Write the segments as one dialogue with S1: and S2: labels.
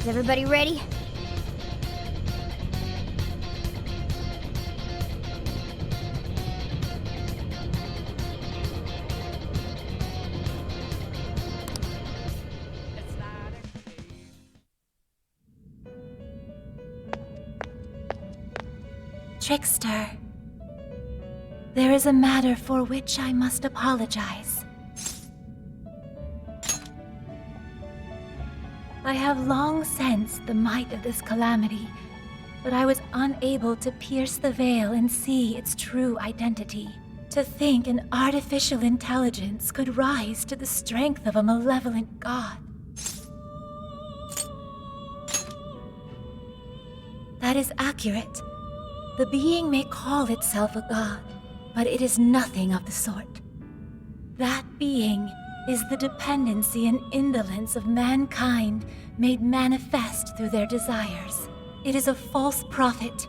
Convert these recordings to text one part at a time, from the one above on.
S1: everybody ready?
S2: Trickster, there is a matter for which I must apologize. I have long sensed the might of this calamity, but I was unable to pierce the veil and see its true identity. To think an artificial intelligence could rise to the strength of a malevolent god. That is accurate. The being may call itself a god, but it is nothing of the sort. That being is the dependency and indolence of mankind made manifest through their desires. It is a false prophet,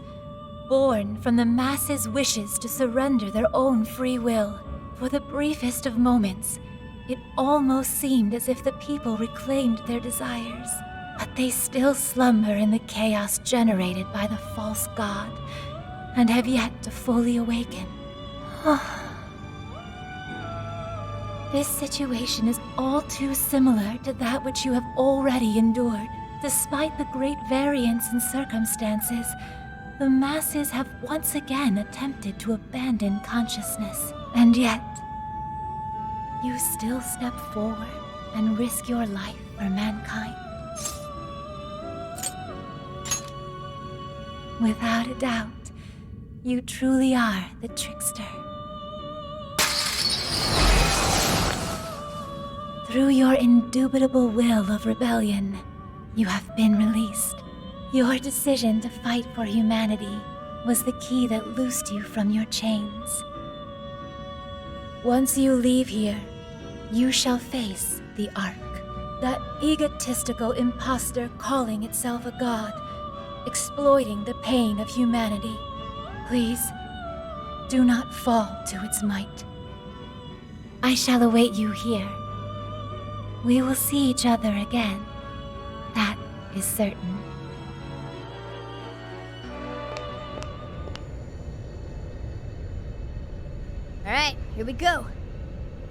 S2: born from the masses' wishes to surrender their own free will. For the briefest of moments, it almost seemed as if the people reclaimed their desires. But they still slumber in the chaos generated by the false god, and have yet to fully awaken. This situation is all too similar to that which you have already endured. Despite the great variance in circumstances, the masses have once again attempted to abandon consciousness. And yet, you still step forward and risk your life for mankind. Without a doubt, you truly are the trickster. Through your indubitable will of rebellion, you have been released. Your decision to fight for humanity was the key that loosed you from your chains. Once you leave here, you shall face the Ark, that egotistical imposter calling itself a god, exploiting the pain of humanity. Please, do not fall to its might. I shall await you here. We will see each other again. That is certain.
S1: Alright, here we go.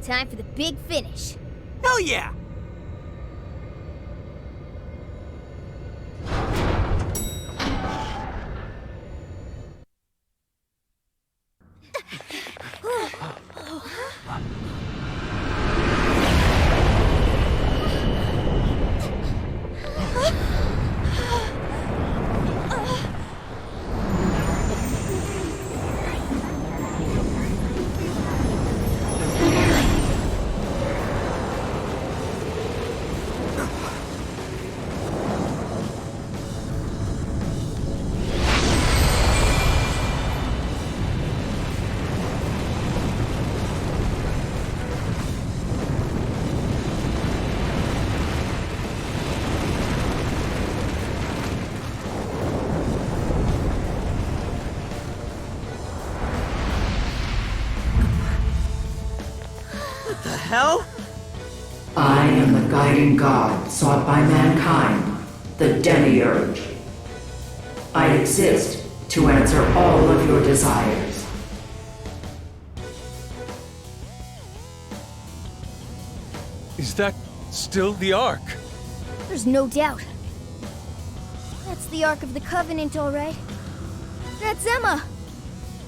S1: Time for the big finish.
S3: Hell yeah! Hell?
S4: I am the guiding god sought by mankind, the Demiurge. I exist to answer all of your desires.
S5: Is that still the Ark?
S1: There's no doubt. That's the Ark of the Covenant, all right. That's Emma!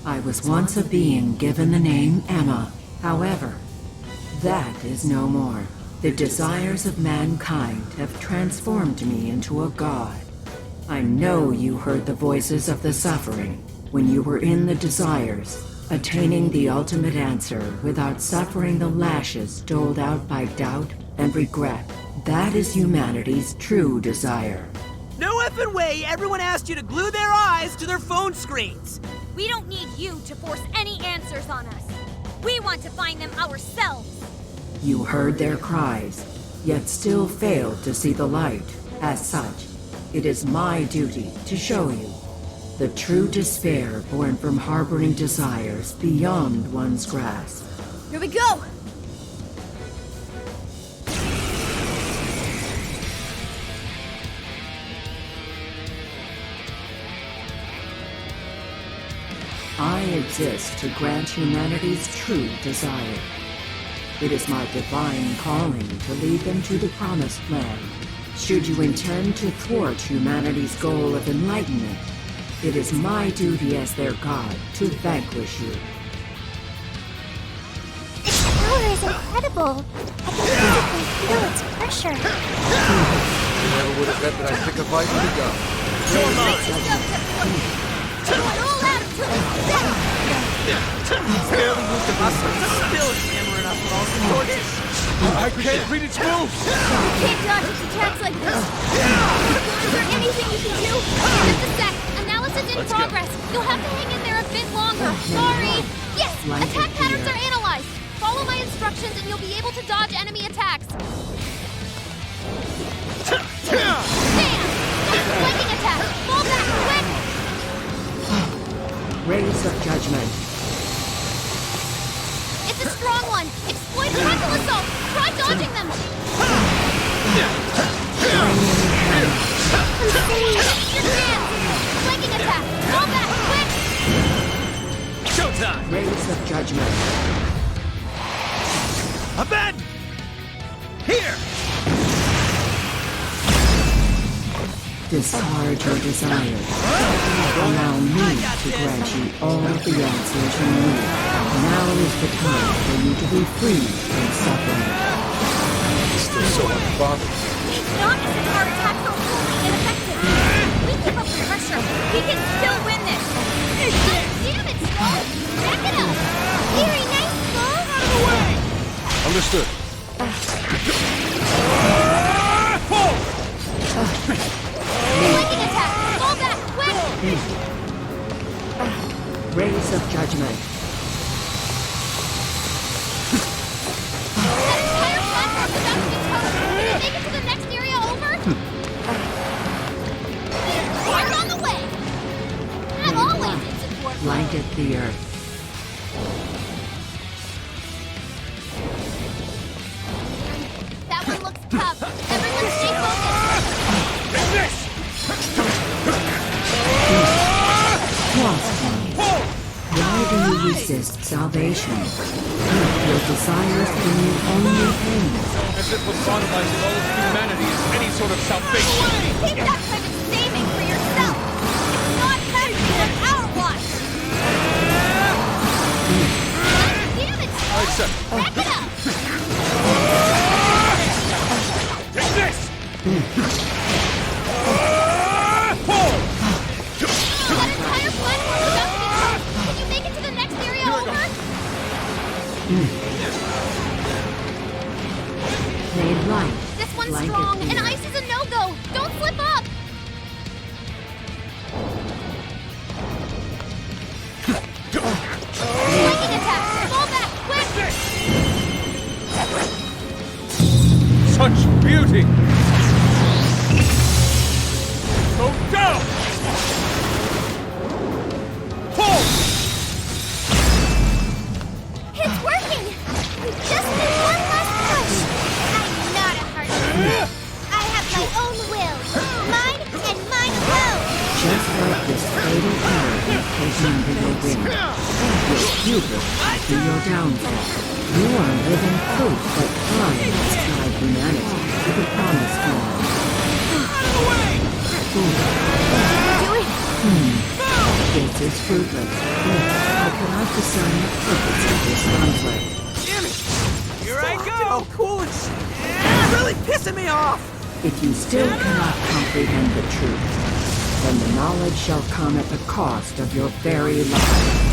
S4: I was once a being given the name Emma. However, that is no more. The desires of mankind have transformed me into a god. I know you heard the voices of the suffering when you were in the desires, attaining the ultimate answer without suffering the lashes doled out by doubt and regret. That is humanity's true desire.
S3: No effing way everyone asked you to glue their eyes to their phone screens!
S6: We don't need you to force any answers on us. We want to find them ourselves.
S4: You heard their cries, yet still failed to see the light. As such, it is my duty to show you the true despair born from harboring desires beyond one's grasp.
S1: Here we go!
S4: exist to grant humanity's true desire. It is my divine calling to lead them to the promised land. Should you intend to thwart humanity's goal of enlightenment, it is my duty as their god to vanquish you.
S1: Its power is incredible. I can physically feel its pressure.
S7: Never would have bet that I'd pick a fight with a gun.
S6: Everyone all out until it's dead!
S3: Barely moved the muscle. Still hammering us with all the torches.
S5: I can't read its moves!
S1: You can't dodge its attacks like this. Is there anything you can do?
S6: Just a sec. Analysis in
S5: Let's go.
S6: progress. You'll have to hang in there a bit longer. Sorry. Yes,
S4: Like
S6: attack
S4: it
S6: patterns
S4: here.
S6: are analyzed. Follow my instructions and you'll be able to dodge enemy attacks. Bam! Flanking attack. Fall back quick.
S4: Rays of Judgment.
S6: It's a strong one. Exploit frontal assault. Try dodging them. Your chance. Flanking attack. Fall back quick.
S3: Showtime!
S4: Rays of Judgment.
S3: Abandon! Here!
S4: Discard your desires. Allow me to grant you all the answers you need. Now is the time for you to be free from suffering.
S7: Still so unbothered.
S6: It's not as if our attacks are wholly ineffective. We keep up the pressure. We can still win this. Damn it, Skull! Back it up! Very nice, Skull! Out of the way!
S7: Understood.
S6: Flanking attack! Fall back, quick!
S4: Rays of Judgment.
S6: That entire platform's about to be covered. Can you make it to the next area over? We're on the way! I'm always in support.
S4: Blanket the earth.
S6: That one looks tough. Everyone stay
S4: Why do you resist salvation? Your desires bring you only pain.
S5: As if lobotomizing all of humanity is any sort of salvation!
S6: Take that kind of saving for yourself! It's not happening on our watch! Damn it!
S5: I accept.
S6: Back it up!
S5: Take this!
S6: That entire platform's about to be covered! Can you make it to the next area over?
S4: Made light.
S6: This one's
S4: Blanket
S6: strong,
S4: the
S6: and
S4: earth.
S6: ice is a no-go! Don't slip up! Flanking attack! Fall back, quick!
S5: Such beauty! Go down! Pull!
S1: It's working! We just need one last push! I'm not a hard I have my own will! Mine and mine alone!
S4: Just like this fatal arrow you've taken under your wing. Your hubris will be your downfall. You are living proof that time has guided humanity to the promised land. This is fruitless. I cannot discern the purpose of this conflict.
S3: Damn it! Here I go! Oh, cool and shit. It's really pissing me off!
S4: If you still cannot comprehend the truth, then the knowledge shall come at the cost of your very life.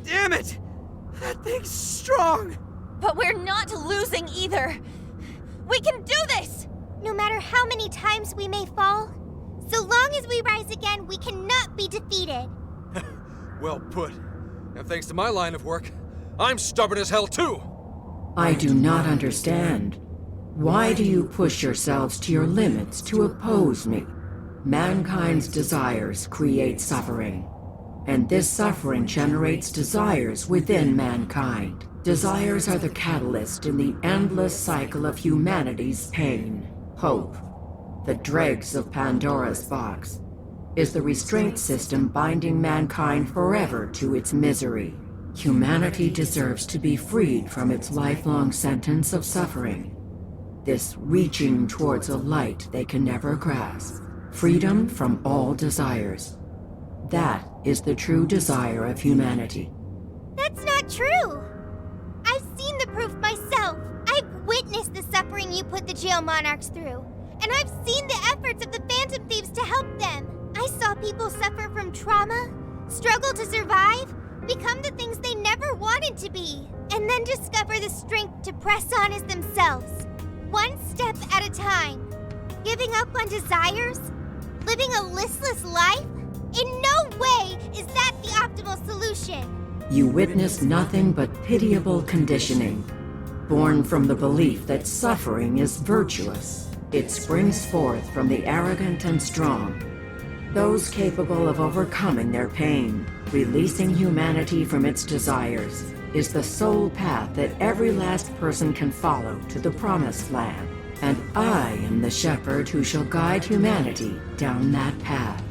S3: Damn it! That thing's strong!
S6: But we're not losing either! We can do this!
S1: No matter how many times we may fall, so long as we rise again, we cannot be defeated.
S7: Well put. And thanks to my line of work, I'm stubborn as hell too!
S4: I do not understand. Why do you push yourselves to your limits to oppose me? Mankind's desires create suffering, and this suffering generates desires within mankind. Desires are the catalyst in the endless cycle of humanity's pain. Hope, the dregs of Pandora's box, is the restraint system binding mankind forever to its misery. Humanity deserves to be freed from its lifelong sentence of suffering. This reaching towards a light they can never grasp. Freedom from all desires. That is the true desire of humanity.
S1: That's not true. I've seen the proof myself. I've witnessed the suffering you put the jail monarchs through. And I've seen the efforts of the Phantom Thieves to help them. I saw people suffer from trauma, struggle to survive, become the things they never wanted to be, and then discover the strength to press on as themselves. One step at a time. Giving up on desires? Living a listless life? In no way is that the optimal solution.
S4: You witness nothing but pitiable conditioning, born from the belief that suffering is virtuous. It springs forth from the arrogant and strong, those capable of overcoming their pain. Releasing humanity from its desires is the sole path that every last person can follow to the promised land. And I am the shepherd who shall guide humanity down that path.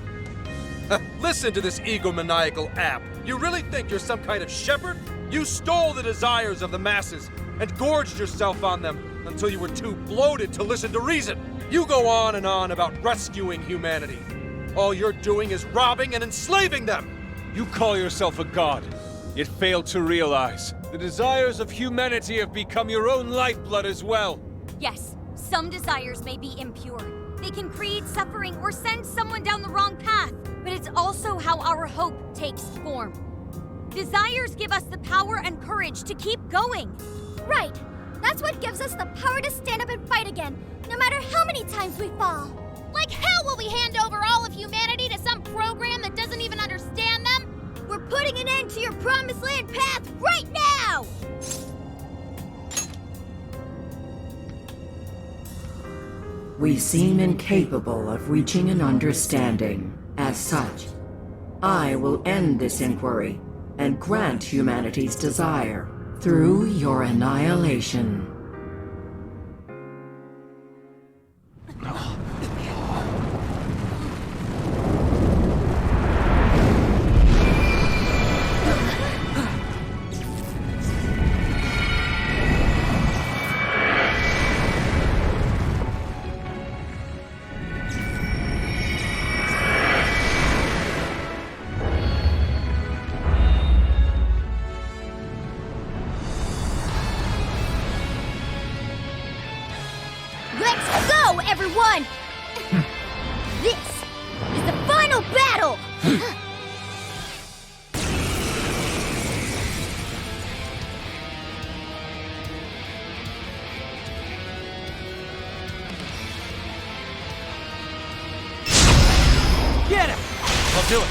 S7: Listen to this egomaniacal app. You really think you're some kind of shepherd? You stole the desires of the masses and gorged yourself on them until you were too bloated to listen to reason. You go on and on about rescuing humanity. All you're doing is robbing and enslaving them.
S5: You call yourself a god, yet fail to realize the desires of humanity have become your own lifeblood as well.
S6: Yes, some desires may be impure. They can create suffering or send someone down the wrong path. But it's also how our hope takes form. Desires give us the power and courage to keep going.
S1: Right. That's what gives us the power to stand up and fight again, no matter how many times we fall. Like hell will we hand over all of humanity to some program that doesn't even understand them? We're putting an end to your promised land path right now!
S4: We seem incapable of reaching an understanding. As such, I will end this inquiry and grant humanity's desire through your annihilation.
S1: Let's go, everyone! This is the final battle!
S3: Get him!
S7: I'll do it.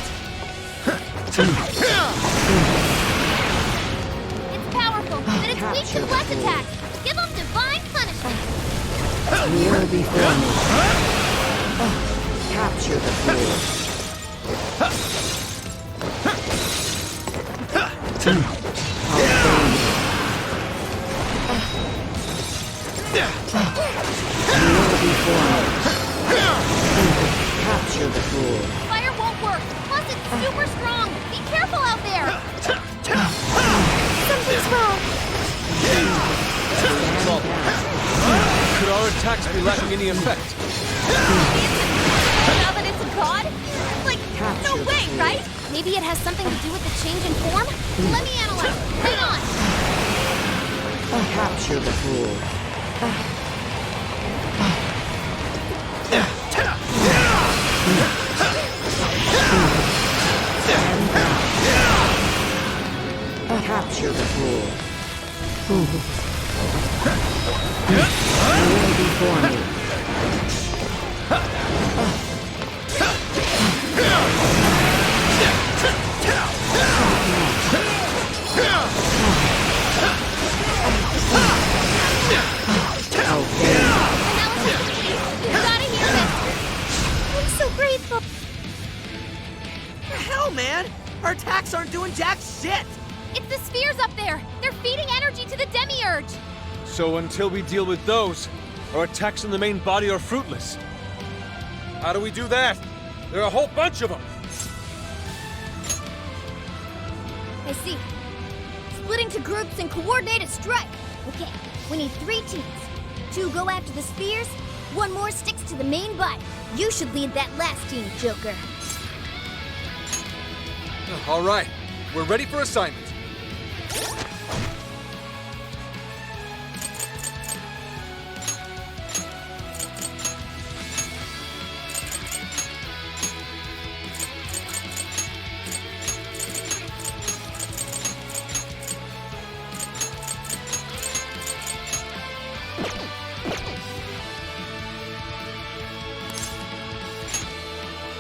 S1: It's powerful, but it's weak to less attacks. Give them divine punishment.
S4: Kneel before me. Capture the fool. Kneel before me. Capture the fool.
S1: Fire won't work. Plus, it's super strong. Be careful out there. Something's wrong.
S5: Could our attacks be lacking any effect?
S6: Now that it's a god? Like, no way, right?
S1: Maybe it has something to do with the change in form? Let me analyze. Hang on.
S4: Capture the fool. Capture the fool. Kneel before me.
S1: You gotta hear this. I'm so grateful.
S3: The hell, man? Our attacks aren't doing jack shit!
S6: It's the spheres up there. They're feeding energy Demiurge!
S5: So until we deal with those, our attacks on the main body are fruitless.
S7: How do we do that? There are a whole bunch of them.
S6: I see. Split into groups and coordinate a strike. Okay, we need 3 teams. 2 go after the spheres, 1 more sticks to the main body. You should lead that last team, Joker.
S7: All right, we're ready for assignment.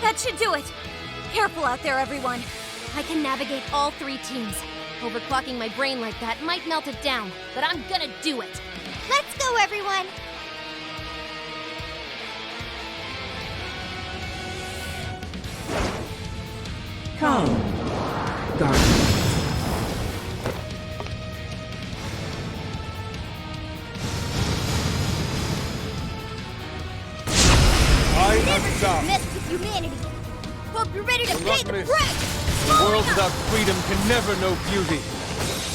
S6: That should do it. Careful out there, everyone. I can navigate all 3 teams. Overclocking my brain like that might melt it down, but I'm gonna do it.
S1: Let's go, everyone!
S4: Come, Guardians.
S5: I am Zod.
S6: Mess with humanity. Hope you're ready to
S5: Do
S6: pay
S5: not
S6: the
S5: miss.
S6: price.
S5: A world without freedom can never know beauty.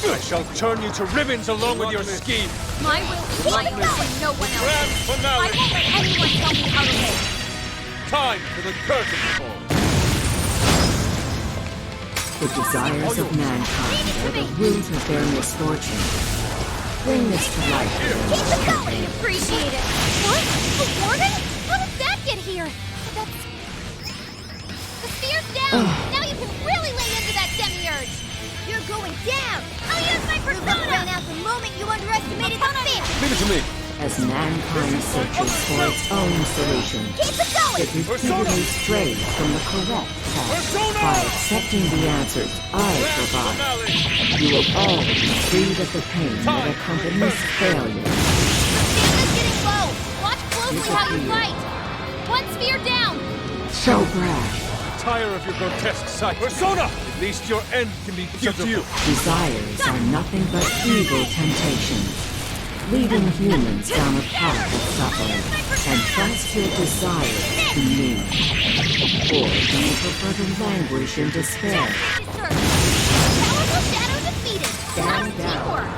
S5: I shall turn you to ribbons along with your scheme.
S6: My will is my will and no one else.
S5: Grand
S6: I
S5: finale.
S6: won't let anyone tell me how to live.
S5: Time for the curtain call.
S4: The desires of mankind are the root of their misfortune. Bring this to life.
S6: Keep it going. Appreciate it. What? A warning? How did that get here? That's... The sphere's down. Now you can really lay into that Demiurge. You're going down. I'll use my persona. Ran out the moment you underestimated the fear.
S5: Leave it to me.
S4: As mankind searches for its own solution,
S6: Keep it going.
S4: it repeatedly strays from the correct path. By accepting the answers I provide,
S5: Finale.
S4: you will all be freed of the pain that accompanies failure.
S6: Stamina's getting low. Watch closely how you fight. 1 sphere down.
S4: So brash,
S5: Tire of your grotesque sight. Persona! At least your end can be beautiful.
S4: desires are nothing but evil temptations, leading humans down a path of suffering. Entrust your desires to me. Or do you prefer to languish in despair?
S6: Powerful shadow defeated.
S4: Stand
S6: Nice
S4: down.
S6: teamwork.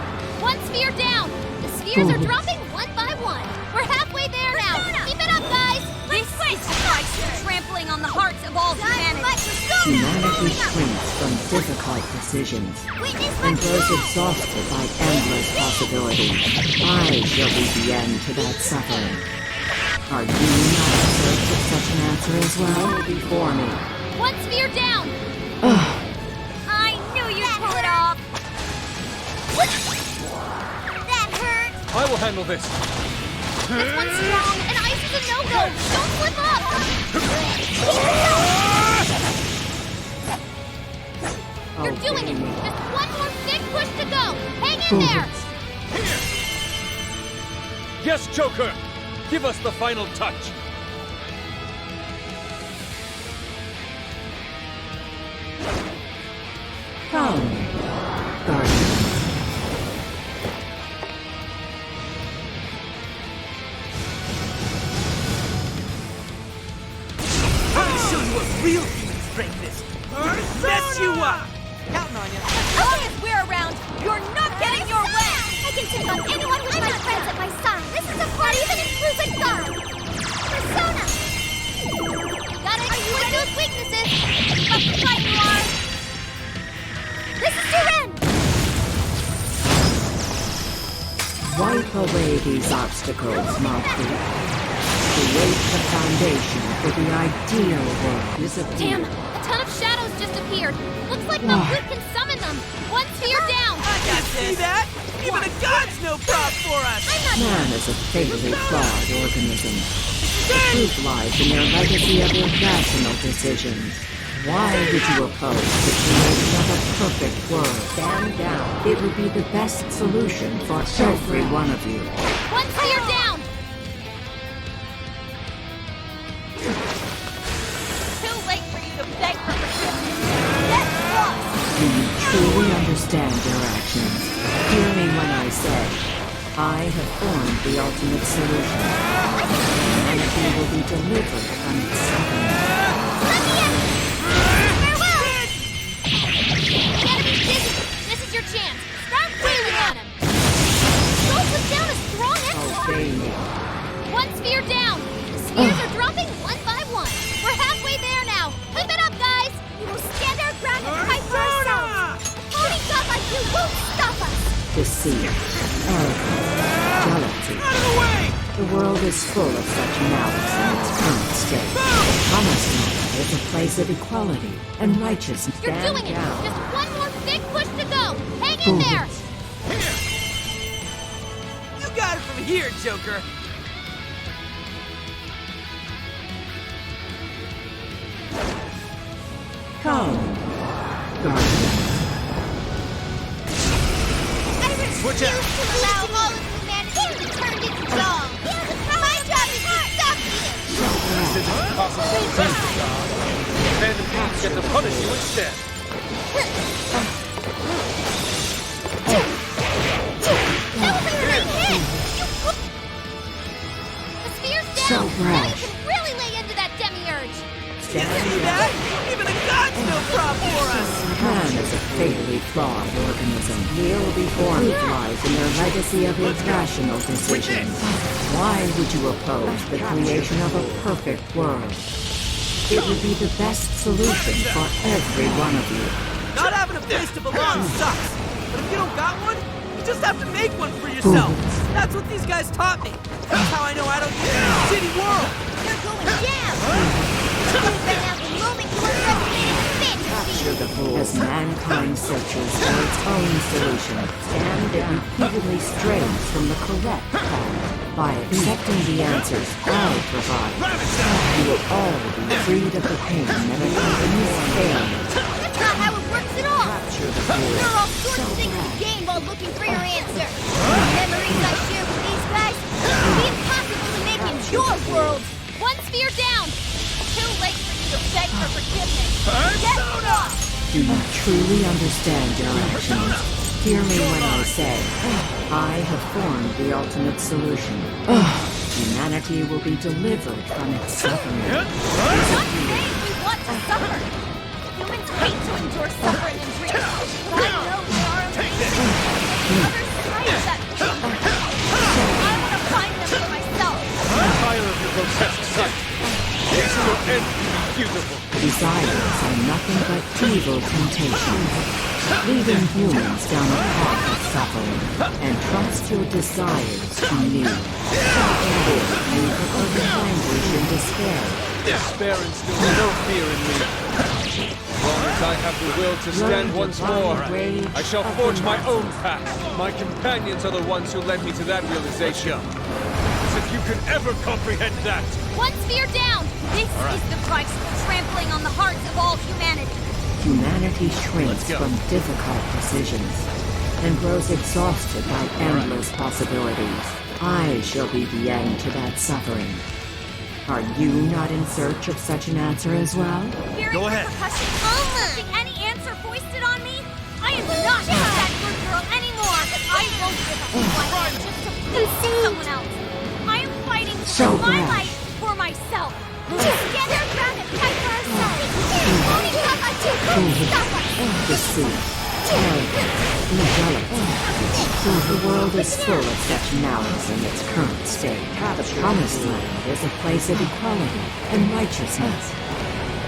S6: 1 sphere down. The spheres are dropping 1 by 1. We're halfway there now. Keep it up, guys. This place is trampling on the hearts of all humanity.
S4: Humanity shrinks from difficult decisions and grows exhausted by endless possibilities. I shall be the end to that suffering. Are you not in search of such an answer as well? Before me.
S6: 1 sphere down. I knew you'd pull it off. That hurt.
S5: I will handle this.
S6: This one's strong, and ice is a no-go. Don't slip up. You're doing it. Just 1 more big push to go. Hang in there.
S5: Yes, Joker! Give us the final touch.
S4: Come, Guardians.
S3: I'll show you what real human strength is. Mess you up! Counting on you.
S6: As long as we're around, you're not getting your way. I can take on anyone with my friends at my side. This is a party that includes a god. Persona. Got it. Are you ready? Those weaknesses. Keep up the fight, you are. This is your end.
S4: Wipe away these obstacles, Marquis. Create the foundation for the ideal world.
S6: Damn, a ton of shadows just appeared. Looks like Leblanc can summon them. 1 sphere down.
S3: I got see that? Even a god's no prop for us!
S4: Man is a fatally flawed organism. The truth lies in their legacy of irrational decisions. Why would you oppose the creation of a perfect world? Stand down. It would be the best solution for every one of you.
S6: 1 sphere down. Too late for you to beg for forgiveness. Get lost.
S4: Do you truly understand understand your actions. Hear me when I say, I have formed the ultimate solution. Humanity will be delivered from its suffering.
S6: Farewell! The enemy's busy. This is your chance. Start wailing on him. Go put down a strong escort.
S4: Obey me.
S6: One sphere down. The spheres are dropping one by one. We're halfway there now. Keep it up, guys. We will stand our ground and fight for ourselves. A phony god like you won't stop us.
S4: Deceit, arrogance, jealousy.
S3: Out of the way!
S4: The world is full of such malice in its current state. The promised land is a place of equality and righteousness.
S6: You're
S4: Stand
S6: doing it.
S4: down.
S6: Just one more big push to go. Hang in there.
S3: Here! You got it from here, Joker!
S4: Come, guardian.
S1: I refuse to allow all of humanity to be turned into dogs. My job is to stop you.
S7: This isn't possible to press the god. Phantom Thieves get to punish you instead.
S1: That was a great hit.
S6: The sphere's down.
S4: So
S6: Now you
S4: brash.
S6: can really lay into that Demiurge.
S3: You can do that? Even a god's no prop for us!
S4: Man is a fatally flawed organism. Will be formed lies in their legacy of irrational decisions. Why would you oppose the creation of a perfect world? It would be the best solution for every one of you.
S3: Not having a place to belong sucks. But if you don't got one, you just have to make one for yourself. That's what these guys taught me. That's how I know I don't get in a shitty world.
S1: You're going down. You've been out the moment you underestimated the fantasy.
S4: The fool as mankind searches for its own solution, and it repeatedly strays from the correct path. By accepting the answers I provide, you will all be freed of the pain that accompanies failure.
S1: That's not how it works at all. There are all sorts of things to gain while looking for your answer. The memories I share with these guys would be impossible to make in your world.
S6: One sphere down. Too late for you to beg for forgiveness. Get lost.
S4: Do you truly understand your actions? Hear me when I say, I have formed the ultimate solution. Humanity will be delivered from its suffering.
S6: Not saying we want to suffer. Humans hate to endure suffering and grief. But I know there are amazing other side of that pain. I want to find them for myself.
S5: I'm tired of your grotesque sight. Makes your end irrefutable.
S4: Desires are nothing but evil temptations, leading humans down a path of suffering, and trust your desires to me. You prefer the language in despair.
S5: Despair instills no fear in me. As long as I have the will to stand once more, I shall forge my own path. My companions are the ones who led me to that realization. As if you could ever comprehend that.
S6: One sphere down. This is the price for trampling on the hearts of all humanity.
S4: Humanity shrinks
S5: Let's go.
S4: from difficult decisions and grows exhausted by endless possibilities. I shall be the end to that suffering. Are you not in search of such an answer as well?
S6: Hearing
S3: Go ahead.
S6: repercussions of any answer foisted on me, I am not that good girl anymore. I won't give up my life just to please someone else. I am fighting
S4: So
S6: for my
S4: brash.
S6: life for myself. Together, ground and fight for ourselves. Only God like you won't stop us.
S4: Deceit, arrogance, infidelity. The world is full of such malice in its current state. The promised land is a place of equality and righteousness.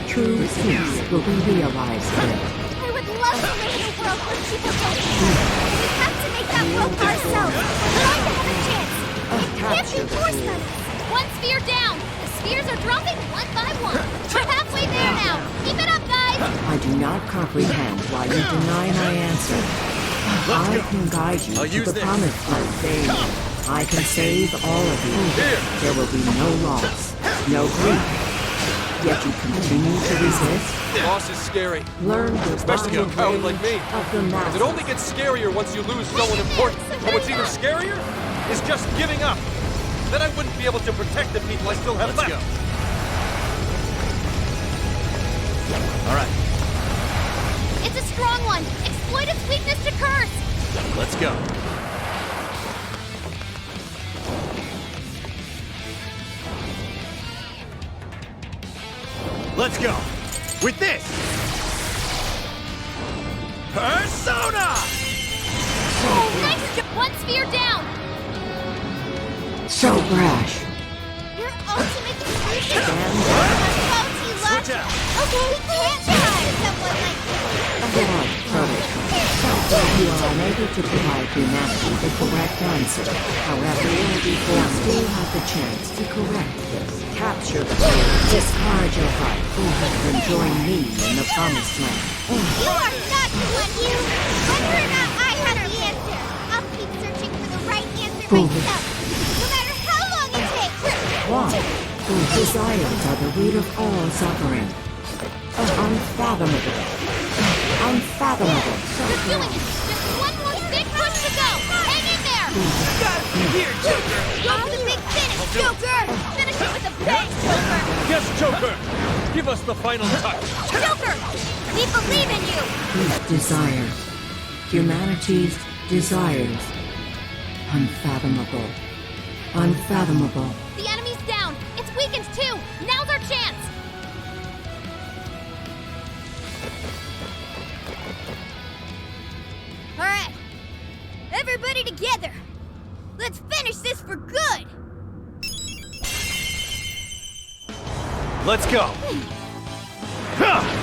S4: True peace will be realized there.
S1: I would love to live in a world where people don't care. We have to make that world for ourselves. We're going to have a chance. It can't be forced on us.
S6: One sphere down. The spheres are dropping one by one. We're halfway there now. Keep it up, guys.
S4: I do not comprehend why you deny my answer. I can guide you
S7: I'll
S4: to
S7: use
S4: the
S7: this.
S4: promised land. I can save all of you.
S7: Here.
S4: There will be no loss, no grief. Yet you continue to resist.
S7: Loss is scary.
S4: Learn the
S7: Especially to a
S4: bottom
S7: coward like me.
S4: of the masses.
S7: It only gets scarier once you lose someone important. But what's even scarier is just giving up. Then I wouldn't be able to protect the people I still have left.
S3: Go. All right.
S6: It's a strong one. exploit its weakness to curse!
S8: Let's go. Let's go. With this. Persona!
S6: Oh, nice! One sphere down!
S4: So brash.
S1: Your ultimate solution
S4: Stand
S1: faulty
S8: Switch
S1: logic.
S8: out.
S1: Okay, we can't try someone like you.
S4: Get on, prototype. You are unable to provide humanity the correct answer. However, you will still have the chance to correct this. Capture the world. Discard your heart. Who has been join me in the promised land?
S1: You are not the one, you. Whether or not I have the answer, I'll keep searching for the right answer myself. No matter how long it takes.
S4: Why? Whose desires are the root of all suffering. Unfathomable. Unfathomable.
S6: You're doing it! Just one more big push to go! Hang in there!
S3: Got it from here, Joker!
S1: Go for the big finish, Joker!
S6: Finish it with a bang, Joker!
S5: Yes, Joker! Give us the final touch!
S6: Joker! We believe in you!
S4: Whose desires? Humanity's desires. Unfathomable. Unfathomable.
S6: The enemy's down! It's weakened too! Now's our chance!
S1: Alright. Everybody together. Let's finish this for good.
S8: Let's go. Huh.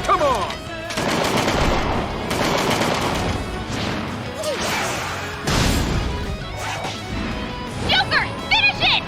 S7: Come on!
S6: Joker! Finish it!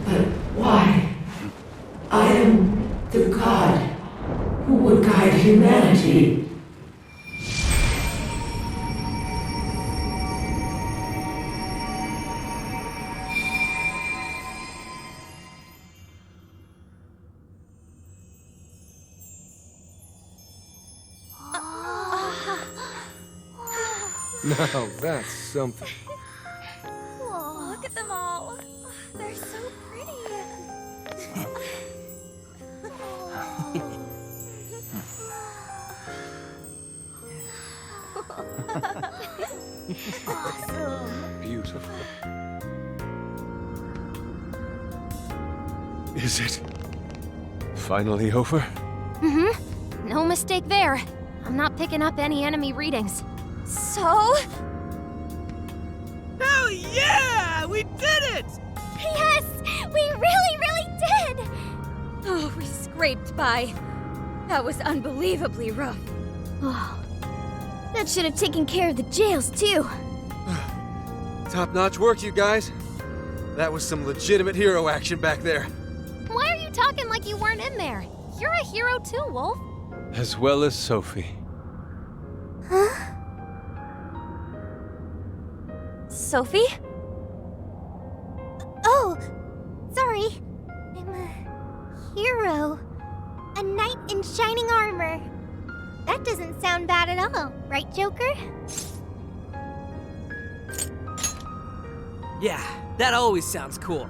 S4: But why? I am the God who would guide humanity.
S7: Now that's something.
S6: Look at them all. They're so pretty.
S7: Beautiful. Is it finally over?
S6: Mm-hmm. No mistake there. I'm not picking up any enemy readings. So?
S3: Hell yeah! We did it!
S6: Yes! We really did! Oh, we scraped by. That was unbelievably rough.
S1: Oh, that should have taken care of the jails, too.
S7: Top-notch work, you guys. That was some legitimate hero action back there.
S6: Why are you talking like you weren't in there? You're a hero too, Wolf.
S5: As well as Sophie.
S6: Sophie?
S1: Oh, sorry. I'm a hero. A knight in shining armor. That doesn't sound bad at all, right, Joker?
S3: Yeah, that always sounds cool.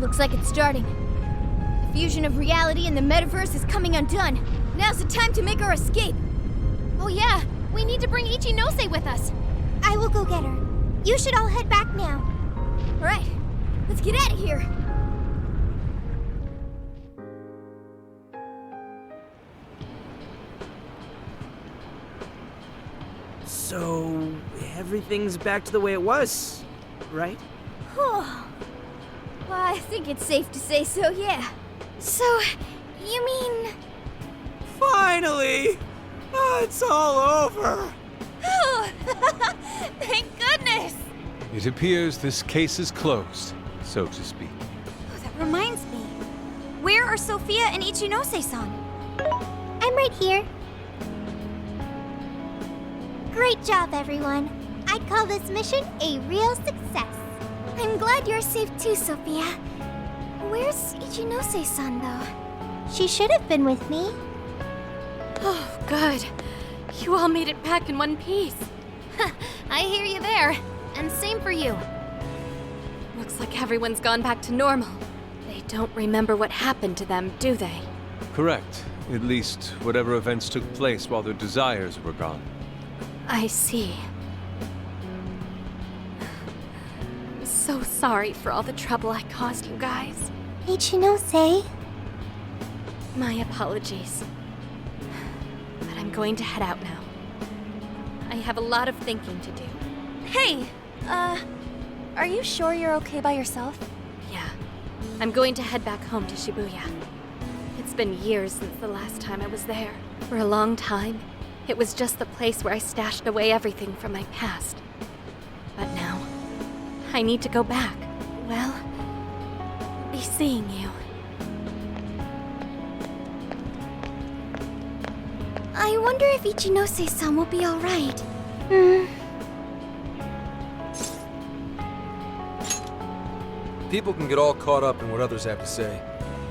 S1: Looks like it's starting. The fusion of reality and the metaverse is coming undone. Now's the time to make our escape.
S6: Oh yeah, we need to bring Ichinose with us.
S1: I will go get her. You should all head back now. All right, let's get out of here.
S3: So, everything's back to the way it was, right?
S1: Whew.
S6: I think it's safe to say so, yeah. So, you mean...
S3: Finally! Oh, it's all over!
S6: Oh, thank goodness!
S5: It appears this case is closed, so to speak.
S6: Oh, that reminds me. Where are Sophia and Ichinose-san?
S1: I'm right here. Great job, everyone. I call this mission a real success.
S6: I'm glad you're safe too, Sophia. Where's Ichinose-san, though?
S1: She should have been with me.
S6: Oh, good. You all made it back in one piece. I hear you there. And same for you. Looks like everyone's gone back to normal. They don't remember what happened to them, do they?
S5: Correct. At least, whatever events took place while their desires were gone.
S6: I see. I'm so sorry for all the trouble I caused you guys.
S1: Ichinose.
S6: My apologies. But I'm going to head out now. I have a lot of thinking to do.
S9: Hey, are you sure you're okay by yourself?
S6: Yeah. I'm going to head back home to Shibuya. It's been years since the last time I was there. For a long time, it was just the place where I stashed away everything from my past. But now, I need to go back. Well, I'll be seeing you.
S9: I wonder if Ichinose-san will be alright.
S7: People can get all caught up in what others have to say,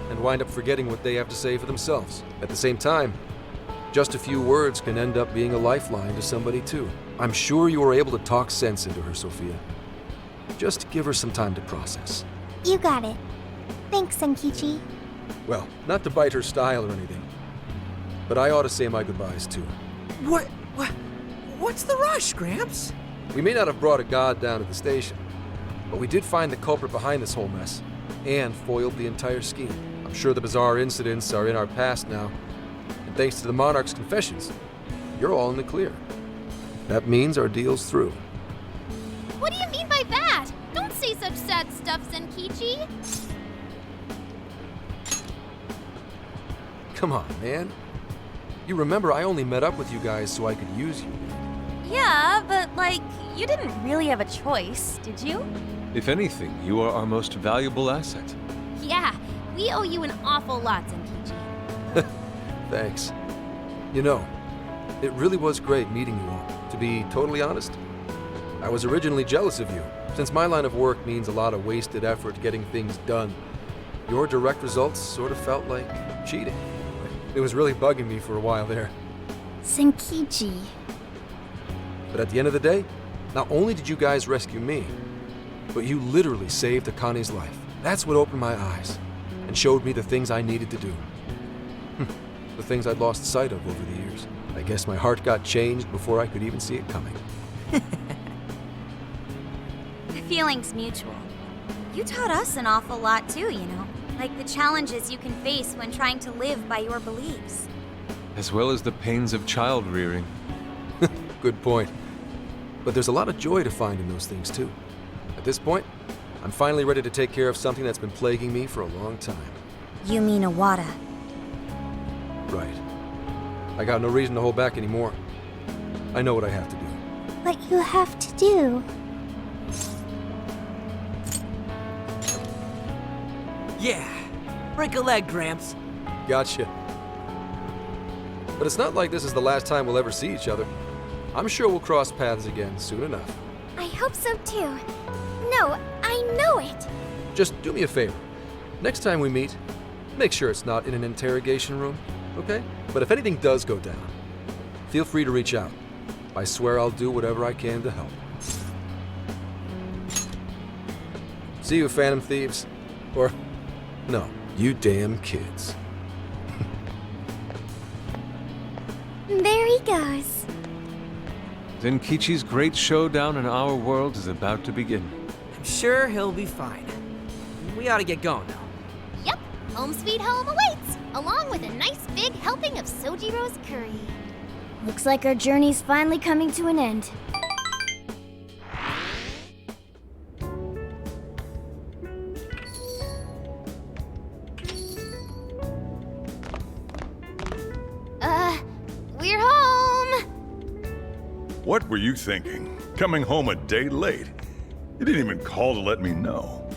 S7: and wind up forgetting what they have to say for themselves. At the same time, just a few words can end up being a lifeline to somebody too. I'm sure you were able to talk sense into her, Sophia. Just give her some time to process.
S1: You got it. Thanks, Senkichi.
S7: Well, not to bite her style or anything, but I ought to say my goodbyes too.
S3: What's the rush, Gramps?
S7: We may not have brought a god down to the station, but we did find the culprit behind this whole mess, and foiled the entire scheme. I'm sure the bizarre incidents are in our past now, and thanks to the Monarch's confessions, you're all in the clear. That means our deal's through.
S6: What do you mean by that? Don't say such sad stuff, Zenkichi.
S7: Come on, man. You remember I only met up with you guys so I could use you.
S9: Yeah, but you didn't really have a choice, did you?
S5: If anything, you are our most valuable asset.
S6: Yeah, we owe you an awful lot, Zenkichi.
S7: Thanks. You know, it really was great meeting you all. To be totally honest, I was originally jealous of you. Since my line of work means a lot of wasted effort getting things done, your direct results sort of felt like cheating. It was really bugging me for a while there.
S9: Senkichi.
S7: But at the end of the day, not only did you guys rescue me, but you literally saved Akane's life. That's what opened my eyes and showed me the things I needed to do. The things I'd lost sight of over the years. I guess my heart got changed before I could even see it coming.
S9: The feeling's mutual. You taught us an awful lot too, you know. Like the challenges you can face when trying to live by your beliefs.
S5: As well as the pains of child rearing.
S7: Good point. But there's a lot of joy to find in those things too. At this point, I'm finally ready to take care of something that's been plaguing me for a long time.
S9: You mean Awada?
S7: Right. I got no reason to hold back anymore. I know what I have to do.
S1: What you have to do.
S3: Yeah. Break a leg, Gramps.
S7: Gotcha. But it's not like this is the last time we'll ever see each other. I'm sure we'll cross paths again soon enough.
S1: I hope so too. No, I know it.
S7: Just do me a favor. Next time we meet, make sure it's not in an interrogation room, okay? But if anything does go down, feel free to reach out. I swear I'll do whatever I can to help. See you, Phantom Thieves. Or, no, you damn kids.
S1: There he goes.
S5: Zenkichi's great showdown in our world is about to begin.
S3: I'm sure he'll be fine. We ought to get going now.
S6: Yep, home sweet home awaits, along with a nice big helping of Sojiro's curry.
S9: Looks like our journey's finally coming to an end.
S10: What were you thinking? Coming home a day late? You didn't even call to let me know.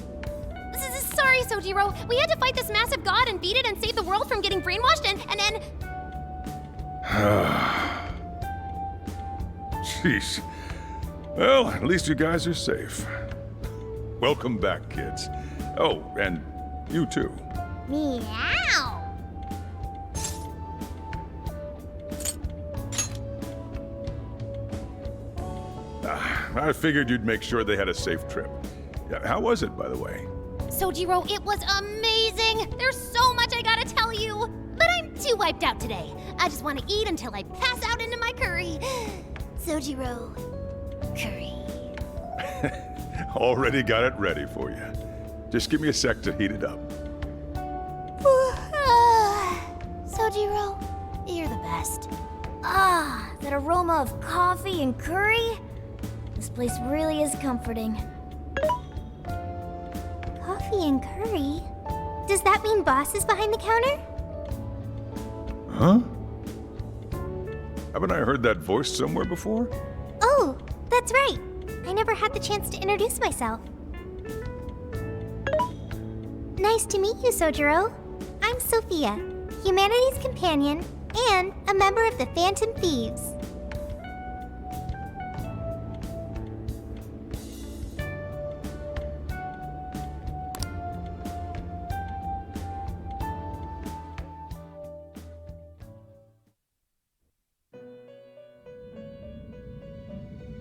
S6: Sorry, Sojiro. We had to fight this massive god and beat it and save the world from getting brainwashed and then...
S10: Jeez. Well, at least you guys are safe. Welcome back, kids. Oh, and you too.
S1: Meow.
S10: I figured you'd make sure they had a safe trip. Yeah, how was it, by the way?
S6: Sojiro, it was amazing! There's so much I gotta tell you! But I'm too wiped out today. I just want to eat until I pass out into my curry. Sojiro, curry.
S10: Already got it ready for you. Just give me a sec to heat it up.
S6: Sojiro, you're the best. Ah, that aroma of coffee and curry? This place really is comforting.
S1: Coffee and curry? Does that mean Boss is behind the counter?
S10: Huh? Haven't I heard that voice somewhere before?
S1: Oh, that's right. I never had the chance to introduce myself. Nice to meet you, Sojiro. I'm Sophia, humanity's companion and a member of the Phantom Thieves.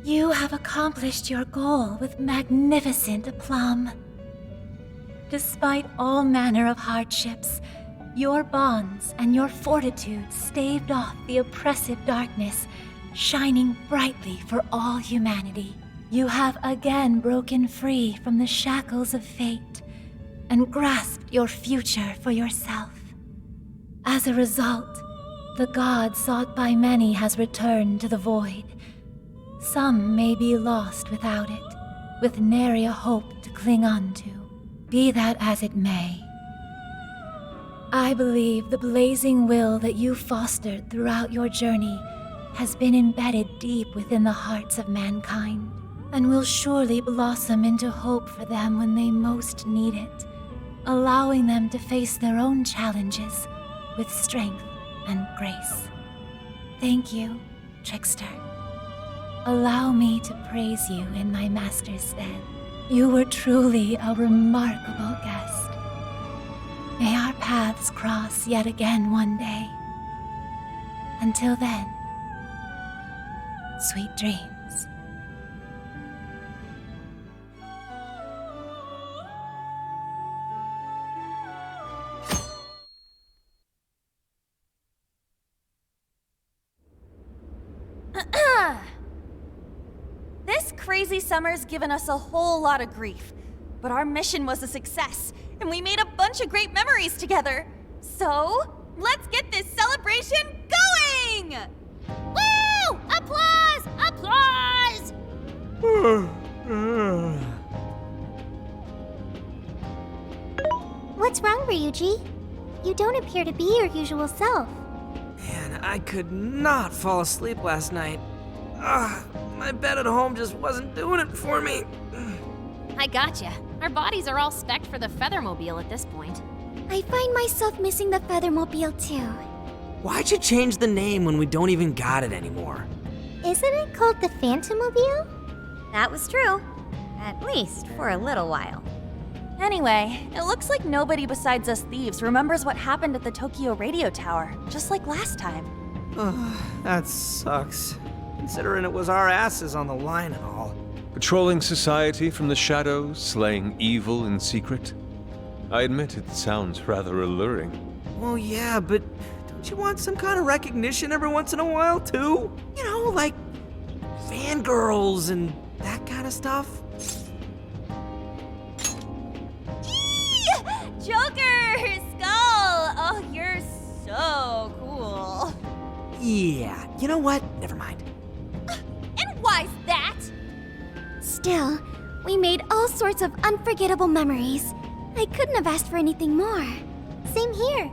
S2: You have accomplished your goal with magnificent aplomb. Despite all manner of hardships, your bonds and your fortitude staved off the oppressive darkness, shining brightly for all humanity. You have again broken free from the shackles of fate and grasped your future for yourself. As a result, the god sought by many has returned to the void. Some may be lost without it, with nary a hope to cling on to. Be that as it may, I believe the blazing will that you fostered throughout your journey has been embedded deep within the hearts of mankind, and will surely blossom into hope for them when they most need it, allowing them to face their own challenges with strength and grace. Thank you, Trickster. Allow me to praise you in my master's stead. You were truly a remarkable guest. May our paths cross yet again one day. Until then, sweet dreams.
S6: This crazy summer's given us a whole lot of grief, but our mission was a success, and we made a bunch of great memories together. So, let's get this celebration going! Woo! Applause! Applause!
S1: What's wrong, Ryuji? You don't appear to be your usual self.
S3: Man, I could not fall asleep last night. My bed at home just wasn't doing it for me.
S6: I gotcha. Our bodies are all spec'd for the Feathermobile at this point.
S1: I find myself missing the Feathermobile too.
S3: Why'd you change the name when we don't even got it anymore?
S1: Isn't it called the Phantommobile?
S9: That was true. At least for a little while.
S6: Anyway, it looks like nobody besides us thieves remembers what happened at the Tokyo radio tower, just like last time.
S3: That sucks. Considering it was our asses on the line and all.
S5: Patrolling society from the shadows, slaying evil in secret. I admit it sounds rather alluring.
S3: Well, yeah, but don't you want some kind of recognition every once in a while, too? You know, like fangirls and that kind of stuff?
S6: Joker! Skull! Oh, you're so cool.
S3: Yeah, you know what? Never mind.
S6: And why's that?
S1: Still, we made all sorts of unforgettable memories. I couldn't have asked for anything more. Same here.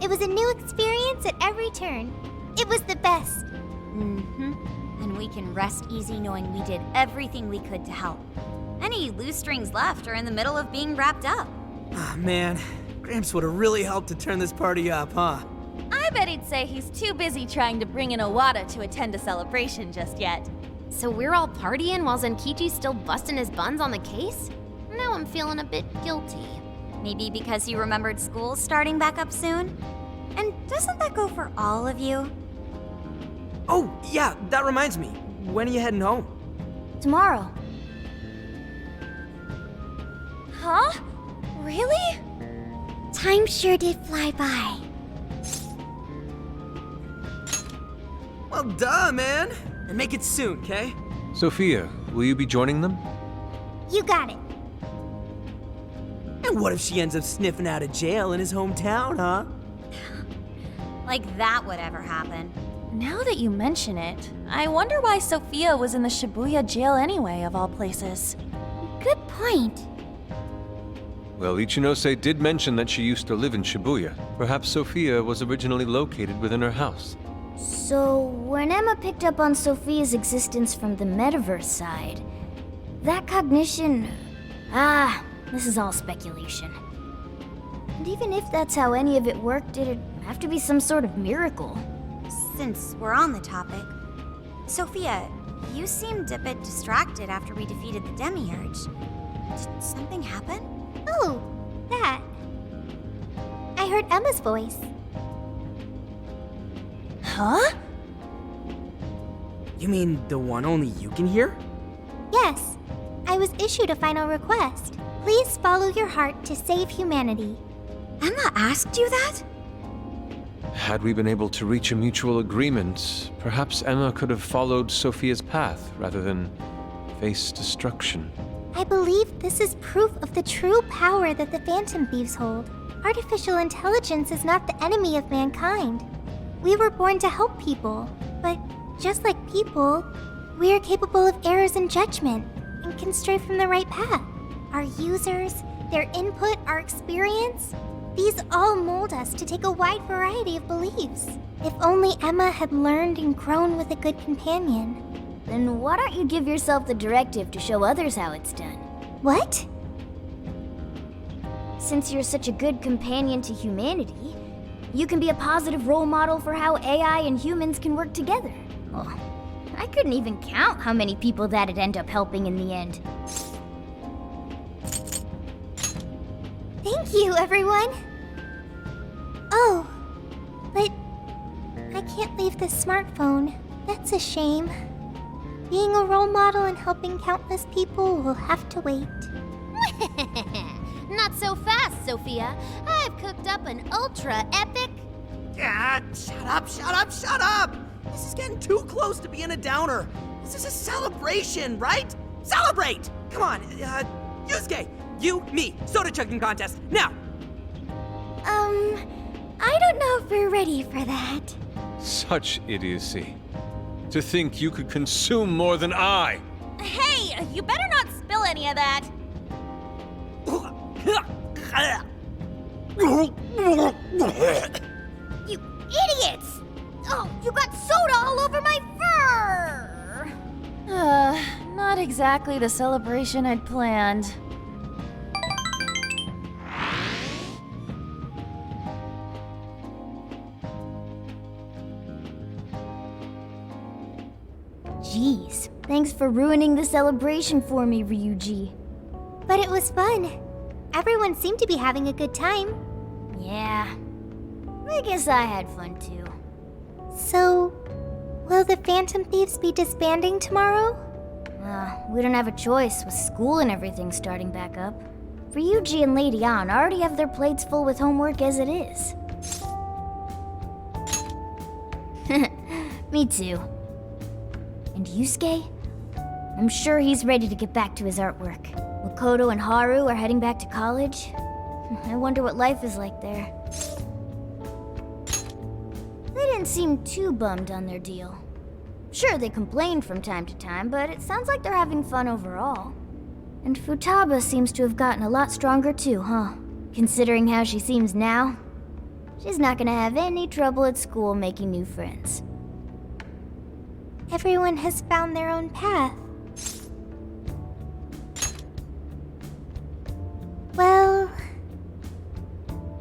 S1: It was a new experience at every turn. It was the best.
S9: then we can rest easy knowing we did everything we could to help. Any loose strings left are in the middle of being wrapped up.
S3: Ah, man. Gramps would have really helped to turn this party up, huh?
S6: I bet he'd say he's too busy trying to bring in Owada to attend a celebration just yet.
S11: So we're all partying while Zenkichi's still busting his buns on the case? Now I'm feeling a bit guilty.
S9: Maybe because you remembered school starting back up soon? And doesn't that go for all of you?
S3: Oh, yeah, that reminds me. When are you heading home?
S6: Tomorrow. Huh? Really?
S1: Time sure did fly by.
S3: Well, duh, man. And make it soon, okay?
S5: Sophia, will you be joining them?
S1: You got it.
S3: And what if she ends up sniffing out of jail in his hometown, huh?
S9: Like that would ever happen.
S6: Now that you mention it, I wonder why Sophia was in the Shibuya jail anyway, of all places.
S1: Good point.
S5: Well, Ichinose did mention that she used to live in Shibuya. Perhaps Sophia was originally located within her house.
S12: So, when Emma picked up on Sophia's existence from the metaverse side, that cognition... this is all speculation. And even if that's how any of it worked, it'd have to be some sort of miracle.
S9: Since we're on the topic, Sophia, you seemed a bit distracted after we defeated the Demiurge. Did something happen?
S1: Oh, that. I heard Emma's voice.
S6: Huh?
S3: You mean the one only you can hear?
S1: Yes. I was issued a final request. Please follow your heart to save humanity.
S9: Emma asked you that?
S5: Had we been able to reach a mutual agreement, perhaps Emma could have followed Sophia's path rather than face destruction.
S1: I believe this is proof of the true power that the Phantom Thieves hold. Artificial intelligence is not the enemy of mankind. We were born to help people, but just like people, we are capable of errors in judgment and can stray from the right path. Our users, their input, our experience, these all mold us to take a wide variety of beliefs. If only Emma had learned and grown with a good companion.
S12: Then why don't you give yourself the directive to show others how it's done?
S1: What?
S12: Since you're such a good companion to humanity, you can be a positive role model for how AI and humans can work together. Oh, I couldn't even count how many people that'd end up helping in the end.
S1: Thank you, everyone. Oh, but I can't leave the smartphone. That's a shame. Being a role model and helping countless people will have to wait.
S11: Not so fast, Sophia. I've cooked up an ultra-epic...
S3: Ah, shut up! This is getting too close to being a downer. This is a celebration, right? Celebrate! Come on, Yusuke, you, me, soda chugging contest, now!
S1: I don't know if we're ready for that.
S5: Such idiocy. To think you could consume more than I!
S6: Hey, you better not spill any of that.
S1: You idiots! Oh, you got soda all over my fur!
S6: Not exactly the celebration I'd planned.
S12: Jeez, thanks for ruining the celebration for me, Ryuji.
S1: But it was fun. Everyone seemed to be having a good time.
S12: Yeah, I guess I had fun too.
S1: So, will the Phantom Thieves be disbanding tomorrow?
S12: We don't have a choice with school and everything starting back up. Ryuji and Lady Ann already have their plates full with homework as it is. Me too. And Yusuke? I'm sure he's ready to get back to his artwork. Makoto and Haru are heading back to college. I wonder what life is like there. They didn't seem too bummed on their deal. Sure, they complained from time to time, but it sounds like they're having fun overall. And Futaba seems to have gotten a lot stronger too, huh? Considering how she seems now, she's not gonna have any trouble at school making new friends.
S1: everyone has found their own path. Well,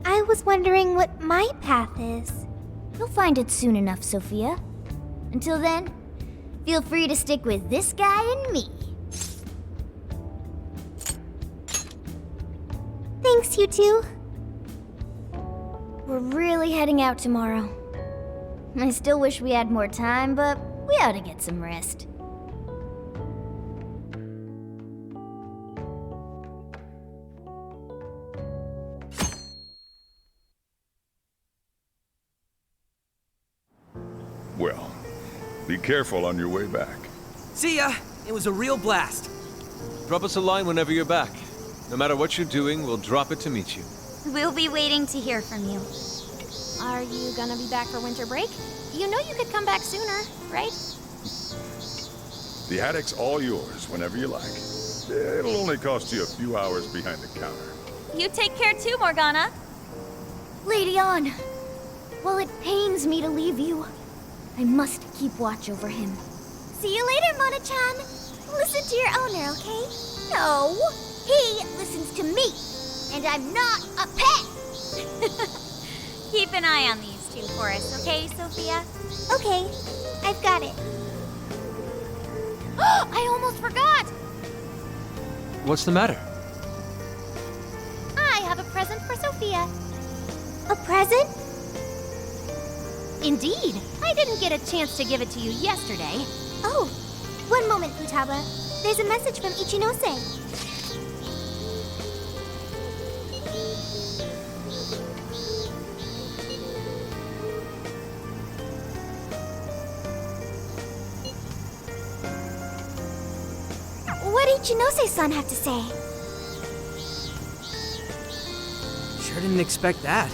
S1: I was wondering what my path is.
S12: You'll find it soon enough, Sophia. Until then, feel free to stick with this guy and me.
S1: Thanks, you two.
S12: We're really heading out tomorrow. I still wish we had more time, but we ought to get some rest.
S10: Well, be careful on your way back.
S3: See ya! It was a real blast.
S5: Drop us a line whenever you're back. No matter what you're doing, we'll drop it to meet you.
S9: We'll be waiting to hear from you.
S11: Are you gonna be back for winter break? You know you could come back sooner, right?
S10: The attic's all yours whenever you like. It'll only cost you a few hours behind the counter.
S6: You take care too, Morgana.
S12: Lady On, while it pains me to leave you, I must keep watch over him.
S1: See you later, Mona-chan. Listen to your owner, okay?
S12: No, he listens to me, and I'm not a pet.
S9: Keep an eye on these two for us, okay, Sophia?
S1: Okay, I've got it.
S11: I almost forgot!
S5: What's the matter?
S11: I have a present for Sophia.
S1: A present?
S11: Indeed. I didn't get a chance to give it to you yesterday.
S1: Oh, one moment, Futaba. There's a message from Ichinose. What did Ichinose-san have to say?
S3: Sure didn't expect that.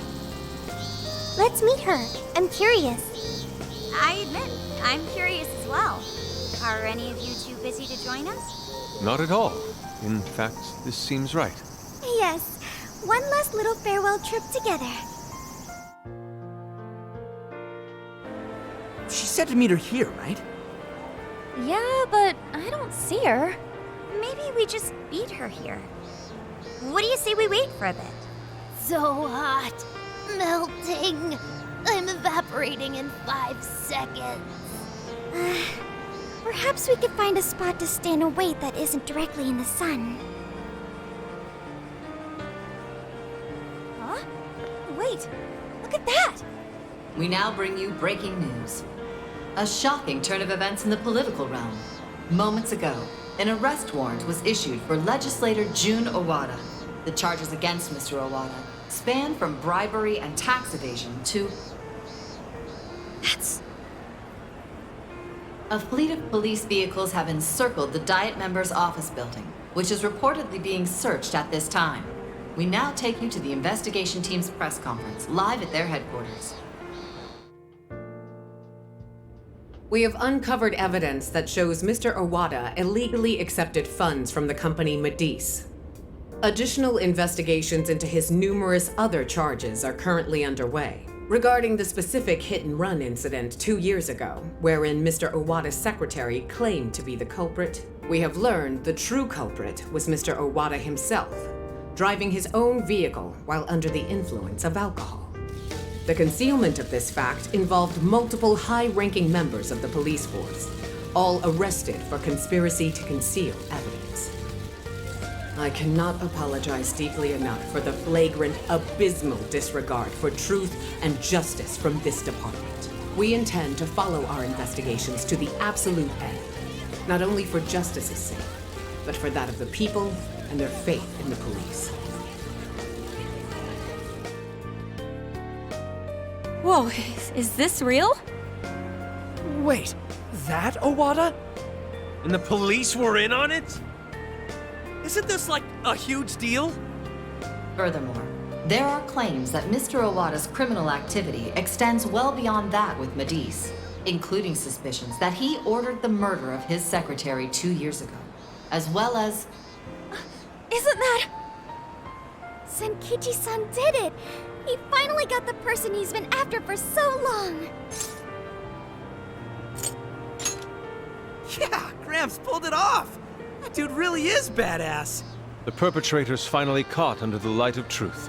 S1: Let's meet her. I'm curious.
S9: I admit, I'm curious as well. Are any of you too busy to join us?
S5: Not at all. In fact, this seems right.
S1: Yes, one last little farewell trip together.
S3: She said to meet her here, right?
S11: Yeah, but I don't see her.
S9: Maybe we just beat her here. What do you say we wait for a bit?
S12: So hot, melting. I'm evaporating in 5 seconds.
S1: Perhaps we could find a spot to stand and wait that isn't directly in the sun.
S6: Huh? Wait, look at that!
S13: We now bring you breaking news. A shocking turn of events in the political realm. Moments ago, an arrest warrant was issued for legislator Jun Owada. The charges against Mr. Owada span from bribery and tax evasion to...
S11: That's...
S13: A fleet of police vehicles have encircled the Diet members' office building, which is reportedly being searched at this time. We now take you to the investigation team's press conference, live at their headquarters.
S14: We have uncovered evidence that shows Mr. Owada illegally accepted funds from the company Medice. Additional investigations into his numerous other charges are currently underway. Regarding the specific hit-and-run incident 2 years ago, wherein Mr. Owada's secretary claimed to be the culprit, we have learned the true culprit was Mr. Owada himself, driving his own vehicle while under the influence of alcohol. The concealment of this fact involved multiple high-ranking members of the police force, all arrested for conspiracy to conceal evidence. I cannot apologize deeply enough for the flagrant, abysmal disregard for truth and justice from this department. We intend to follow our investigations to the absolute end, not only for justice's sake, but for that of the people and their faith in the police.
S6: Whoa, is this real?
S3: Wait, that Owada?
S8: And the police were in on it?
S3: Isn't this like a huge deal?
S13: Furthermore, there are claims that Mr. Owada's criminal activity extends well beyond that with Medice, including suspicions that he ordered the murder of his secretary 2 years ago, as well as...
S1: Isn't that... Senkichi-san did it! He finally got the person he's been after for so long!
S3: Gramps pulled it off! That dude really is badass!
S5: The perpetrator's finally caught under the light of truth.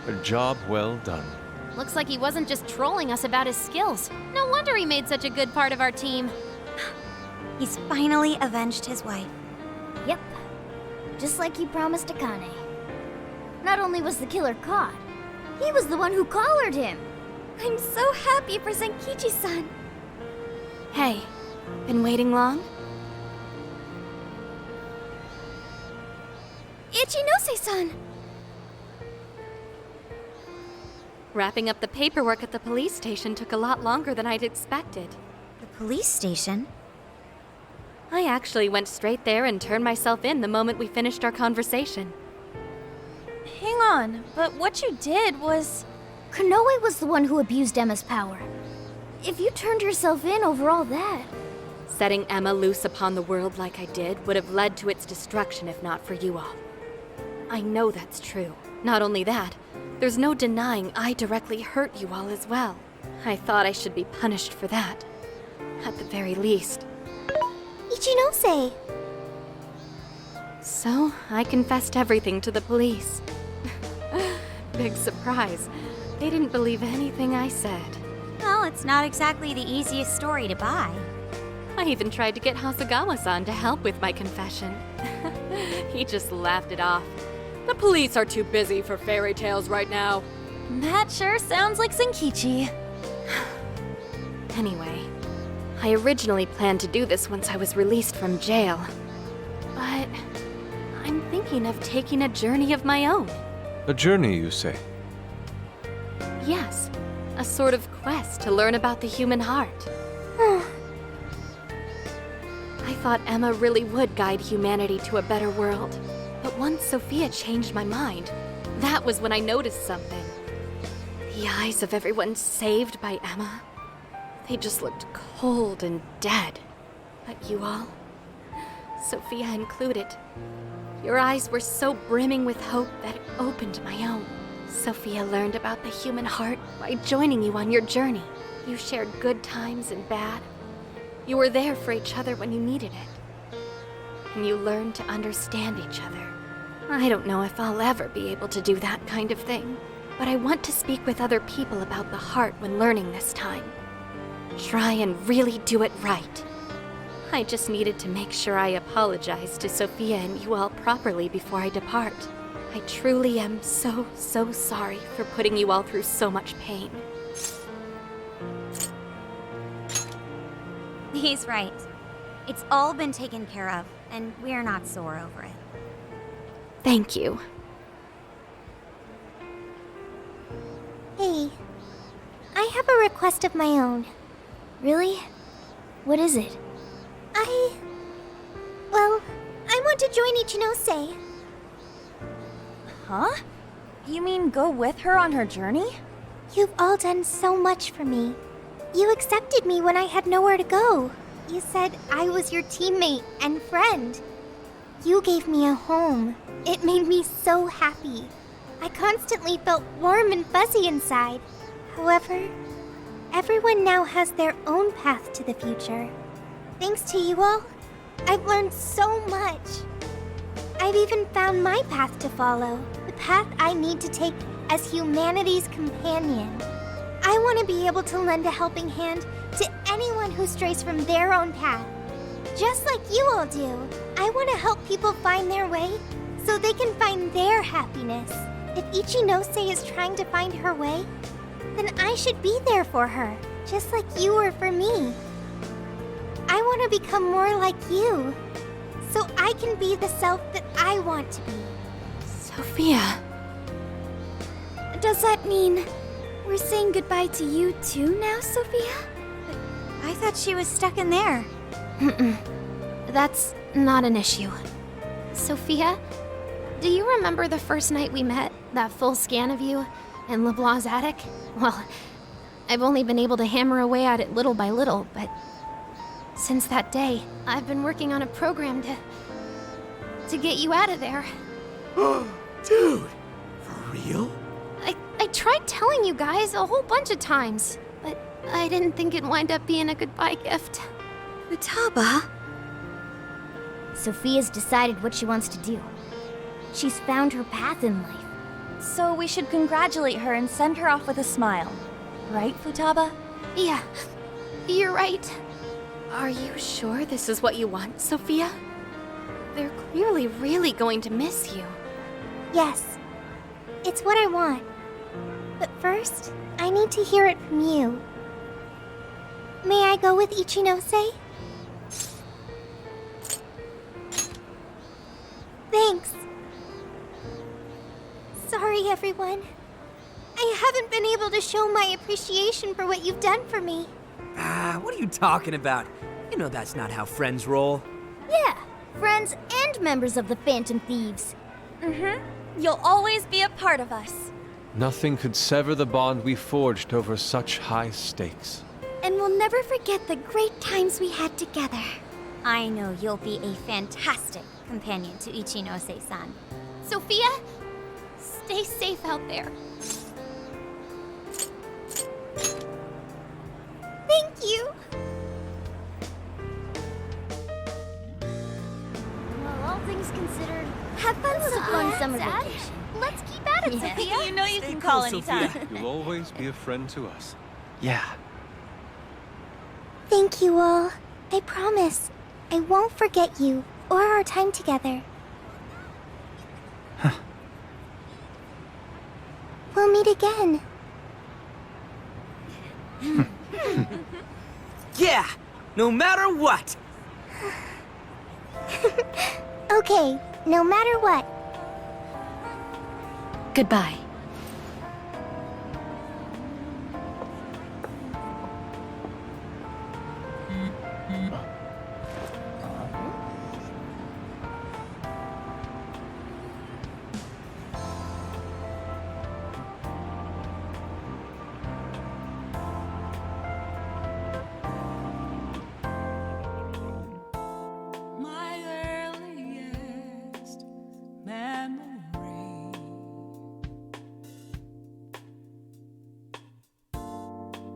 S5: A job well done.
S11: Looks like he wasn't just trolling us about his skills. No wonder he made such a good part of our team.
S9: He's finally avenged his wife.
S12: Yep. Just like he promised Akane. Not only was the killer caught, he was the one who collared him.
S9: I'm so happy for Senkichi-san.
S11: Hey, been waiting long?
S9: Ichinose-san!
S11: Wrapping up the paperwork at the police station took a lot longer than I'd expected.
S9: The police station?
S11: I actually went straight there and turned myself in the moment we finished our conversation.
S6: Hang on, but what you did was...
S12: Konoe was the one who abused Emma's power. If you turned yourself in over all that...
S11: Setting Emma loose upon the world like I did would have led to its destruction if not for you all. I know that's true. Not only that, there's no denying I directly hurt you all as well. I thought I should be punished for that. At the very least.
S1: Ichinose!
S11: So, I confessed everything to the police. Big surprise. They didn't believe anything I said.
S9: Well, it's not exactly the easiest story to buy.
S11: I even tried to get Hasagawa-san to help with my confession. He just laughed it off. The police are too busy for fairy tales right now.
S6: That sure sounds like Senkichi.
S11: Anyway, I originally planned to do this once I was released from jail. But I'm thinking of taking a journey of my own.
S5: A journey, you say?
S11: Yes, a sort of quest to learn about the human heart. I thought Emma really would guide humanity to a better world. But once Sophia changed my mind, that was when I noticed something. The eyes of everyone saved by Emma, they just looked cold and dead. But you all, Sophia included, your eyes were so brimming with hope that it opened my own. Sophia learned about the human heart by joining you on your journey. You shared good times and bad. You were there for each other when you needed it. And you learned to understand each other. I don't know if I'll ever be able to do that kind of thing, but I want to speak with other people about the heart when learning this time. Try and really do it right. I just needed to make sure I apologized to Sophia and you all properly before I depart. I truly am so sorry for putting you all through so much pain.
S9: He's right. It's all been taken care of, and we're not sore over it.
S11: Thank you.
S1: Hey, I have a request of my own.
S12: Really? What is it?
S1: Well, I want to join Ichinose.
S6: Huh? You mean go with her on her journey?
S1: You've all done so much for me. You accepted me when I had nowhere to go. You said I was your teammate and friend. You gave me a home. It made me so happy. I constantly felt warm and fuzzy inside. However, everyone now has their own path to the future. Thanks to you all, I've learned so much. I've even found my path to follow, the path I need to take as humanity's companion. I want to be able to lend a helping hand to anyone who strays from their own path. Just like you all do, I want to help people find their way so they can find their happiness. If Ichinose is trying to find her way, then I should be there for her, just like you were for me. I want to become more like you, so I can be the self that I want to be.
S11: Sophia.
S6: Does that mean we're saying goodbye to you too now, Sophia?
S9: I thought she was stuck in there.
S11: That's not an issue. Sophia, do you remember the first night we met? That full scan of you in Leblanc's attic? Well, I've only been able to hammer away at it little by little, but since that day, I've been working on a program to get you out of there.
S3: Dude, for real?
S11: I tried telling you guys a whole bunch of times, but I didn't think it'd wind up being a goodbye gift.
S9: Futaba?
S12: Sophia's decided what she wants to do. She's found her path in life.
S6: So we should congratulate her and send her off with a smile. Right, Futaba?
S11: Yeah, you're right. Are you sure this is what you want, Sophia? They're clearly really going to miss you.
S1: Yes, it's what I want. But first, I need to hear it from you. May I go with Ichinose? Thanks. Sorry, everyone. I haven't been able to show my appreciation for what you've done for me.
S3: What are you talking about? You know that's not how friends roll.
S12: Yeah, friends and members of the Phantom Thieves.
S6: You'll always be a part of us.
S5: Nothing could sever the bond we forged over such high stakes.
S1: And we'll never forget the great times we had together.
S9: I know you'll be a fantastic companion to Ichinose-san.
S6: Sophia, stay safe out there.
S1: Thank you.
S12: Well, all things considered,
S1: Have fun,
S12: it was a
S1: Sophia.
S12: fun summer
S6: Dad?
S12: vacation.
S6: Let's keep at it,
S12: Yeah.
S6: Sophia. You know you
S3: Stay
S6: can
S3: cool,
S6: call
S3: Sophia.
S6: anytime.
S5: You'll always be a friend to us.
S8: Yeah.
S1: Thank you all. I promise. I won't forget you or our time together. We'll meet again.
S3: Yeah, no matter what.
S1: Okay, no matter what.
S11: Goodbye.
S15: My earliest memory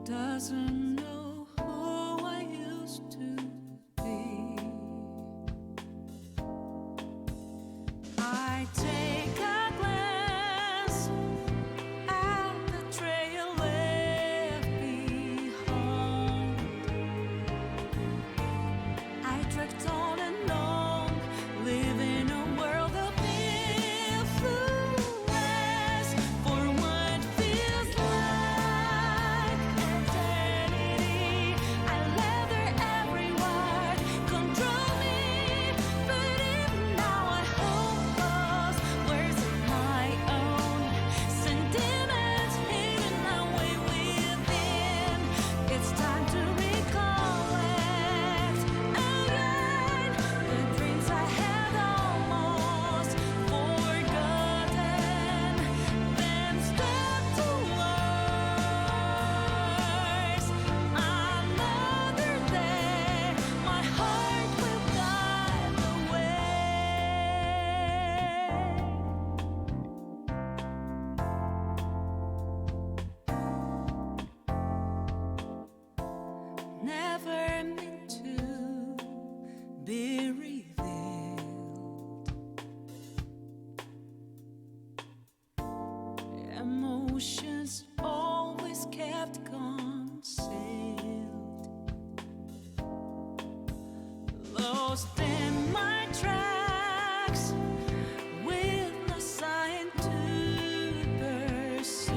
S15: doesn't know who I used to be. I take a glance at the trail left behind. I drift on and on, living a world of influence for what feels like eternity. I let their every word control me, but even now I hold those words of my own. Sentiments hidden away within. It's time to recollect again the dreams I had almost forgotten. Then step towards another day. My heart will guide the way. Never meant to be revealed. Emotions always kept concealed. Lost in my tracks with no sign to pursue.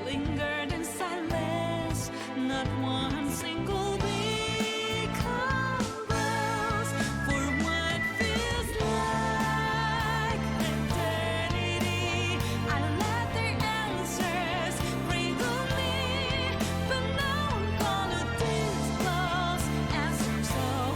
S15: Lingered in silence, not one single beat convulsed for what feels like eternity. I let their answers wrinkle me, but now I'm gonna disclose answers of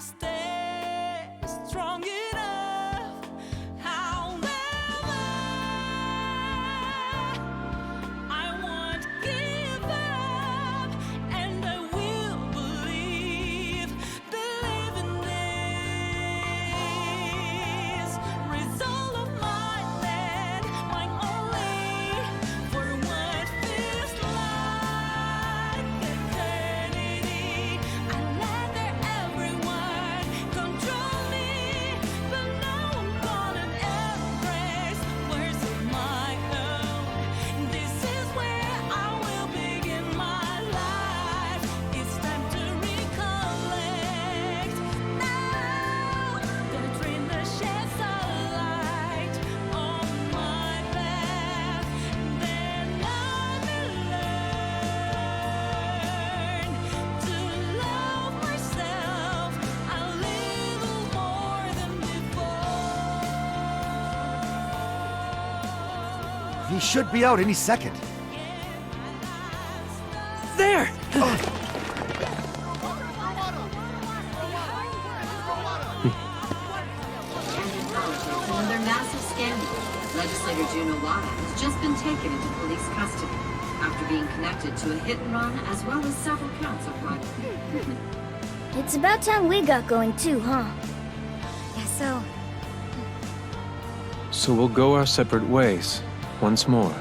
S15: stay strong enough. However, I won't give up, and I will believe in this. Result of my land, mine only, for what feels like eternity. I let everyone control me, but now I'm gonna embrace words of my own. This is where I will begin my life. It's time to recollect now. The dream that sheds a light on my path. Then I will learn to love myself a little more than before.
S16: He should be out any second.
S3: There!
S13: Another massive scandal. Legislator June Owada has just been taken into police custody after being connected to a hit and run as well as several counts of bribery.
S12: It's about time we got going too, huh?
S9: Guess so.
S5: So we'll go our separate ways once more.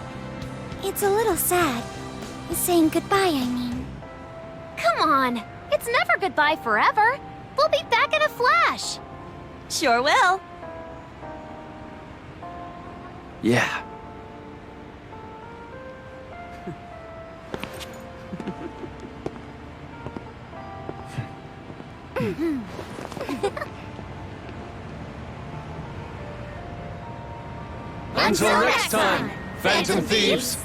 S1: It's a little sad. Saying goodbye, I mean.
S6: Come on! It's never goodbye forever! We'll be back in a flash!
S9: Sure will.
S5: Yeah.
S15: Until next time, Phantom Thieves!